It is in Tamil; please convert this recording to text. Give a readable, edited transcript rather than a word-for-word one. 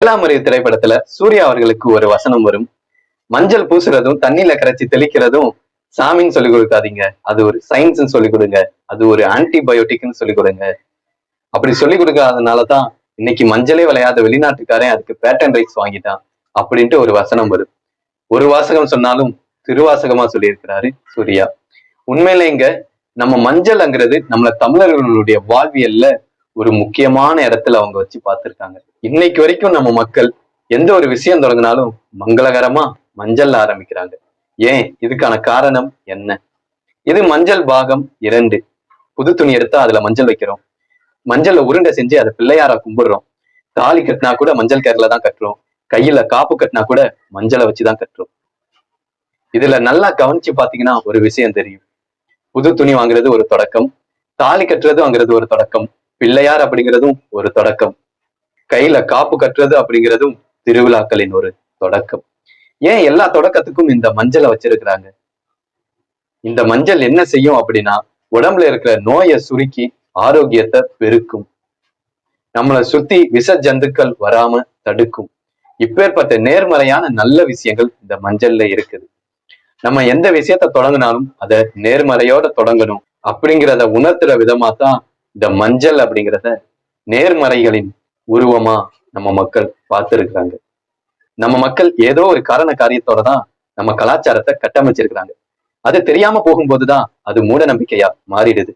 ஏழாம் திரைப்படத்துல சூர்யா அவர்களுக்கு ஒரு வசனம் வரும். மஞ்சள் பூசுறதும் தண்ணியில கரைச்சி தெளிக்கிறதும் சாமின்னு சொல்லி கொடுக்காதீங்க, அது ஒரு சயின்ஸ் சொல்லி கொடுங்க, அது ஒரு ஆன்டிபயோட்டிக்னு சொல்லி கொடுங்க. அப்படி சொல்லி கொடுக்காதனாலதான் இன்னைக்கு மஞ்சளே விளையாத வெளிநாட்டுக்காரன் அதுக்கு பேட்டன் ரைட்ஸ் வாங்கிட்டான் அப்படின்ட்டு ஒரு வசனம் வரும். ஒரு வாசகம் சொன்னாலும் திருவாசகமா சொல்லியிருக்கிறாரு சூர்யா. உண்மையில இங்க நம்ம மஞ்சள்ங்கிறது நம்மள தமிழர்களுடைய வாழ்வியல்ல ஒரு முக்கியமான இடத்துல அவங்க வச்சு பார்த்திருக்காங்க. இன்னைக்கு வரைக்கும் நம்ம மக்கள் எந்த ஒரு விஷயம் தொடங்கினாலும் மங்களகரமா மஞ்சள் ஆரம்பிக்கிறாங்க. ஏன், இதுக்கான காரணம் என்ன? இது மஞ்சள் பாகம் 2. புது துணி எடுத்தா அதுல மஞ்சள் வைக்கிறோம், மஞ்சள்ல உருண்டை செஞ்சு அதை பிள்ளையாரா கும்பிடுறோம், தாலி கட்டினா கூட மஞ்சள் கயிறுல தான் கட்டுறோம், கையில காப்பு கட்டினா கூட மஞ்சளை வச்சுதான் கட்டுறோம். இதுல நல்லா கவனிச்சு பாத்தீங்கன்னா ஒரு விஷயம் தெரியும். புது துணி வாங்குறது ஒரு தொடக்கம், தாலி கட்டுறதுங்கிறது ஒரு தொடக்கம், பிள்ளையார் அப்படிங்கிறதும் ஒரு தொடக்கம், கையில காப்பு கட்டுறது அப்படிங்கிறதும் திருவிழாக்களின் ஒரு தொடக்கம். ஏன் எல்லா தொடக்கத்துக்கும் இந்த மஞ்சளை வச்சிருக்கிறாங்க? இந்த மஞ்சள் என்ன செய்யும் அப்படின்னா, உடம்புல இருக்கிற நோயை சுருக்கி ஆரோக்கியத்தை பெருக்கும், நம்மளை சுத்தி விஷ ஜந்துக்கள் வராம தடுக்கும். இப்பேற்பட்ட நேர்மறையான நல்ல விஷயங்கள் இந்த மஞ்சள்ல இருக்குது. நம்ம எந்த விஷயத்த தொடங்கினாலும் அதை நேர்மறையோட தொடங்கணும் அப்படிங்கிறத உணர்த்துற விதமா தான் இந்த மஞ்சள் அப்படிங்கிறத நேர்மறைகளின் உருவமா நம்ம மக்கள் பார்த்திருக்கிறாங்க. நம்ம மக்கள் ஏதோ ஒரு காரண காரியத்தோட தான் நம்ம கலாச்சாரத்தை கட்டமைச்சிருக்கிறாங்க. அது தெரியாம போகும்போதுதான் அது மூட நம்பிக்கையா மாறிடுது.